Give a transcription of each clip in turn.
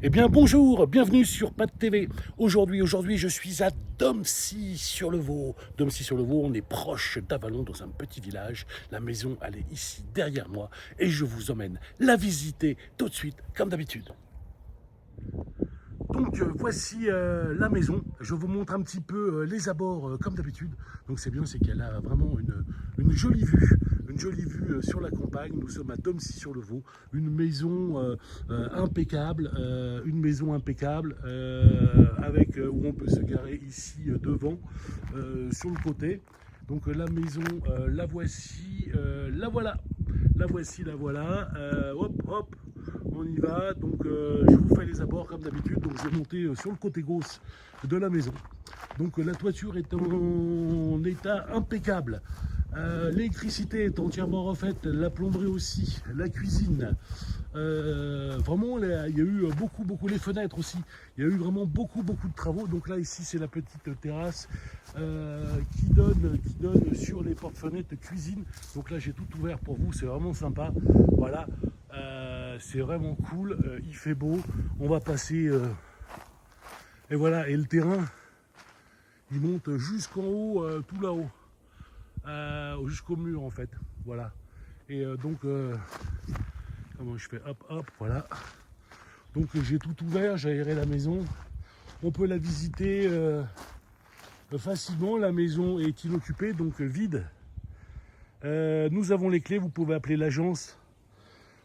Eh bien bonjour, bienvenue sur Pat TV. Aujourd'hui, je suis à Domcy-sur-le-Vaud. Domcy-sur-le-Vaud, on est proche d'Avallon, dans un petit village. La maison, elle est ici derrière moi et je vous emmène la visiter tout de suite, comme d'habitude. Donc voici la maison. Je vous montre un petit peu les abords comme d'habitude. Donc c'est bien, c'est qu'elle a vraiment une jolie vue. Une jolie vue sur la campagne. Nous sommes à Domcy-sur-le-Vaud. Une maison impeccable. Avec où on peut se garer ici devant, sur le côté. Donc la maison, la voici, la voilà. La voilà. Hop, hop, on y va. Donc je vous fais les abords comme d'habitude. Donc je vais monter sur le côté gauche de la maison. Donc la toiture est en état impeccable. L'électricité est entièrement refaite, la plomberie aussi, la cuisine. Vraiment, il y a eu beaucoup, les fenêtres aussi. Il y a eu vraiment beaucoup de travaux. Donc là, ici, c'est la petite terrasse qui donne sur les portes-fenêtres cuisine. Donc là, j'ai tout ouvert pour vous. C'est vraiment sympa. Voilà, c'est vraiment cool. Il fait beau. On va passer. Et voilà, et le terrain, il monte jusqu'en haut, tout là-haut. Jusqu'au mur en fait, voilà. Et donc comment je fais, hop, voilà. Donc j'ai tout ouvert, j'ai aéré la maison. On peut la visiter facilement. La maison est inoccupée, donc vide. Nous avons les clés. Vous pouvez appeler l'agence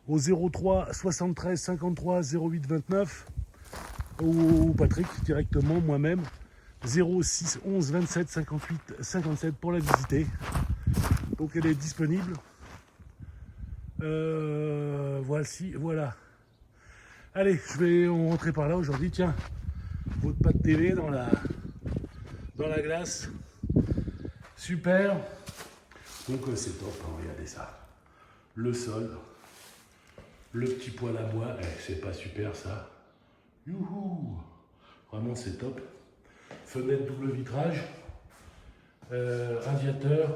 au 03 73 53 08 29 ou Patrick directement, moi-même 06 11 27 58 57 pour la visiter. Donc elle est disponible. Voici, voilà. Allez, je vais rentrer par là aujourd'hui. Tiens, votre Pat TV dans la glace. Super. Donc c'est top, hein, regardez ça. Le sol, le petit poêle à bois. C'est pas super ça. Youhou. Vraiment c'est top. Fenêtre double vitrage. Radiateur.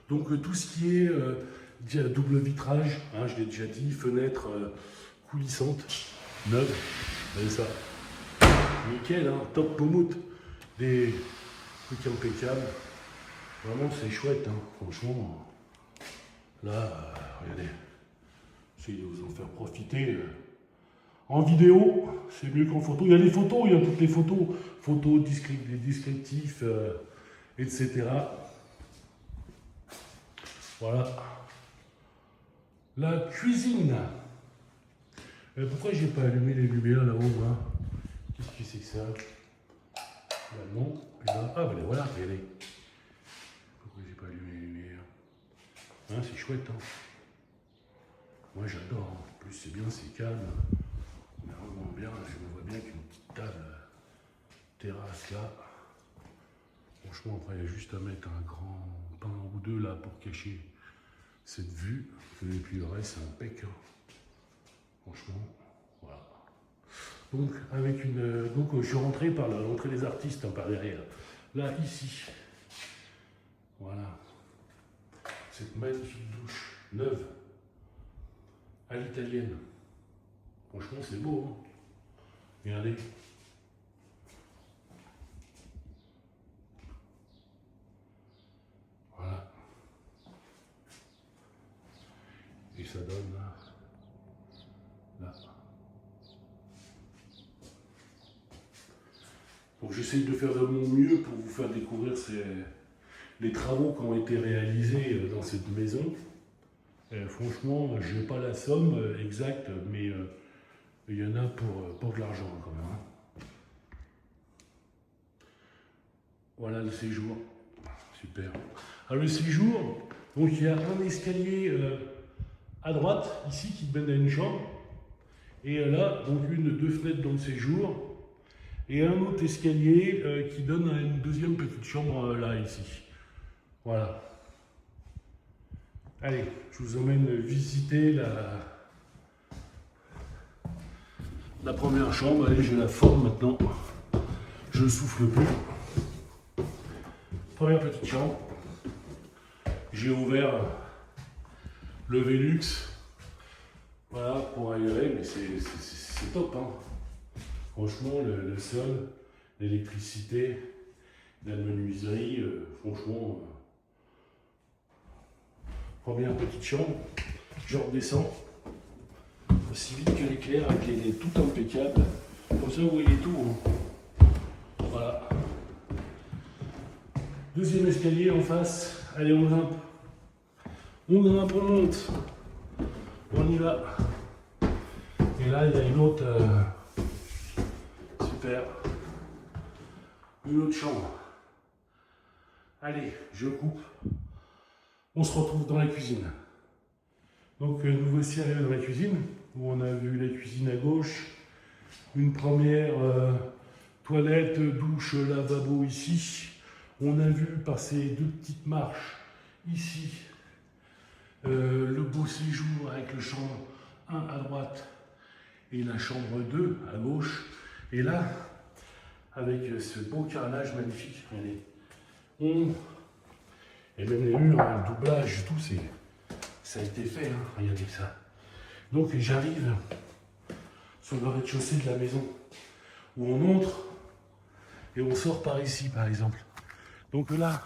Donc tout ce qui est double vitrage, hein, je l'ai déjà dit, fenêtre coulissante, neuve, regardez ça, nickel, hein, top pomoute, des trucs impeccables, vraiment c'est chouette, hein, franchement, là, regardez, j'essaie de vous en faire profiter. En vidéo, c'est mieux qu'en photo, il y a les photos, il y a toutes les photos, des descriptifs, etc. Voilà. La cuisine. Pourquoi j'ai pas allumé les lumières là-haut, moi? Qu'est-ce que c'est que ça? Là, non. Et là, ah, ben voilà, regardez. Pourquoi j'ai pas allumé les lumières? Hein, c'est chouette, hein. Moi, j'adore. Hein. En plus, c'est bien, c'est calme. On est vraiment bien. Je me vois bien qu'une petite table terrasse là. Franchement, après, il y a juste à mettre un grand pain ou deux là pour cacher cette vue. Et puis le reste, c'est impec. Franchement, voilà. Donc, avec une. Donc, je suis rentré par l'entrée des artistes, hein, par derrière. Là, ici. Voilà. Cette magnifique douche neuve. À l'italienne. Franchement, c'est beau. Hein. Regardez. Voilà. Et ça donne là. Là. Donc j'essaye de faire de mon mieux pour vous faire découvrir les travaux qui ont été réalisés dans cette maison. Franchement, je n'ai pas la somme exacte, mais il y en a pour de l'argent quand même. Hein. Voilà le séjour. Super. Alors le séjour, donc il y a un escalier à droite, ici, qui mène à une chambre. Et là, donc deux fenêtres dans le séjour. Et un autre escalier qui donne à une deuxième petite chambre là, ici. Voilà. Allez, je vous emmène visiter la première chambre. Allez, je la forme maintenant. Je ne souffle plus. Première petite chambre. J'ai ouvert le Velux. Voilà, pour aérer, mais c'est top, hein. Franchement, le sol, l'électricité, la menuiserie, franchement, première petite chambre, je redescends aussi vite que l'éclair, avec les tout impeccable. Comme ça, vous voyez tout. Hein. Voilà. Deuxième escalier en face. Allez, on grimpe. On grimpe, on monte. On y va. Et là, il y a une autre... super. Une autre chambre. Allez, je coupe. On se retrouve dans la cuisine. Donc, nous voici arrivés dans la cuisine, où on a vu la cuisine à gauche. Une première toilette, douche, lavabo ici. On a vu par ces deux petites marches ici le beau séjour avec le chambre 1 à droite et la chambre 2 à gauche. Et là, avec ce beau carrelage magnifique, regardez, et même les murs, hein, le doublage, tout, ça a été fait, hein, regardez ça. Donc j'arrive sur le rez-de-chaussée de la maison, où on entre et on sort par ici, par exemple. Donc là,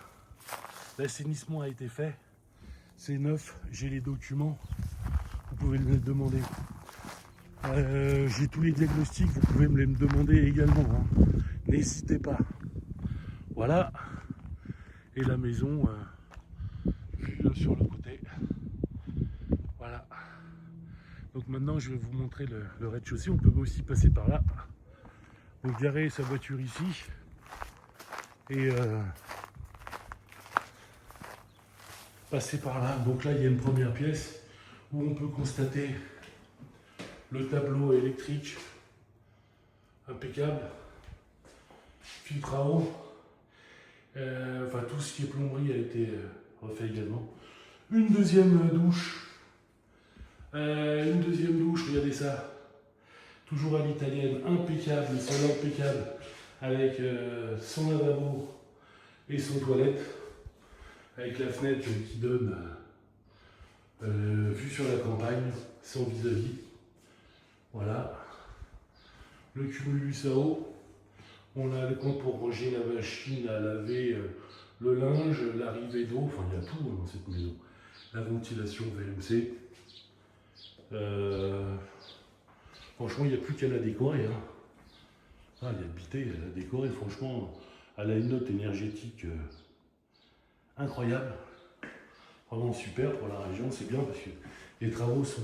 l'assainissement a été fait, c'est neuf, j'ai les documents, vous pouvez me les demander. J'ai tous les diagnostics, vous pouvez me les demander également, hein. N'hésitez pas. Voilà, et la maison vue sur le côté. Voilà. Donc maintenant, je vais vous montrer le rez-de-chaussée. On peut aussi passer par là. Donc garer sa voiture ici. Et passer par là. Donc là, il y a une première pièce où on peut constater le tableau électrique impeccable, filtre à eau, enfin tout ce qui est plomberie a été refait également. Une deuxième douche, regardez ça, toujours à l'italienne, impeccable, sol impeccable, avec son lavabo et son toilette, avec la fenêtre qui donne vue sur la campagne, sans vis-à-vis. Voilà, le cumulus à eau, on a le compte pour ranger la machine à laver le linge, l'arrivée d'eau, enfin il y a tout dans cette maison. La ventilation VMC. Franchement, il n'y a plus qu'à la décorer. Hein. Ah, il y a habité, elle a décoré, franchement, elle a une note énergétique incroyable. Vraiment super pour la région, c'est bien parce que les travaux sont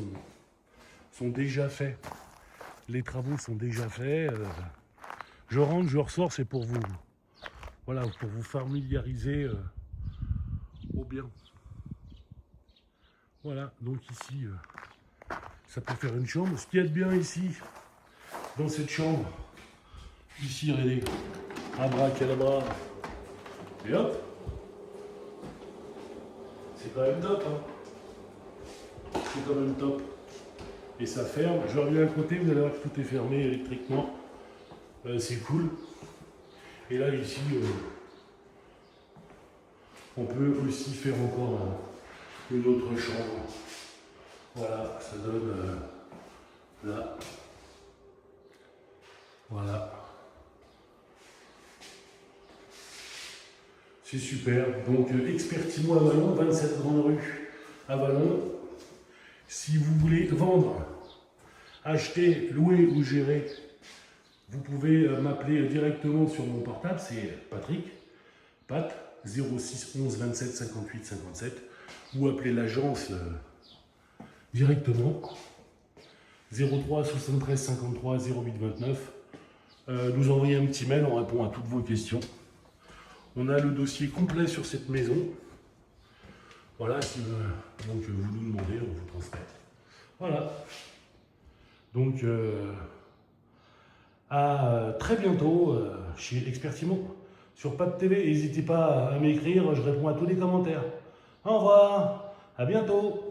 déjà faits. Les travaux sont déjà faits. Je rentre, je ressors, c'est pour vous. Voilà, pour vous familiariser au bien. Voilà, donc ici, ça peut faire une chambre. Ce qu'il y a de bien ici, dans cette chambre, ici, regardez, abracadabra, et hop, c'est quand même top, hein. C'est quand même top. Et ça ferme. Je reviens à côté, vous allez voir que tout est fermé électriquement. C'est cool. Et là, ici, on peut aussi faire encore une autre chambre. Voilà, ça donne là. Voilà. C'est super. Donc, Expertimo à Vallon, 27 Grande Rue à Vallon. Si vous voulez vendre, acheter, louer ou gérer, vous pouvez m'appeler directement sur mon portable, c'est Patrick, Pat, 06 11 27 58 57, ou appeler l'agence directement, 03 73 53 08 29. Nous envoyer un petit mail, on répond à toutes vos questions. On a le dossier complet sur cette maison. Voilà, si donc vous nous demandez, on vous transmet. Voilà. Donc, à très bientôt chez Expertimo sur Pat TV. N'hésitez pas à m'écrire, je réponds à tous les commentaires. Au revoir, à bientôt.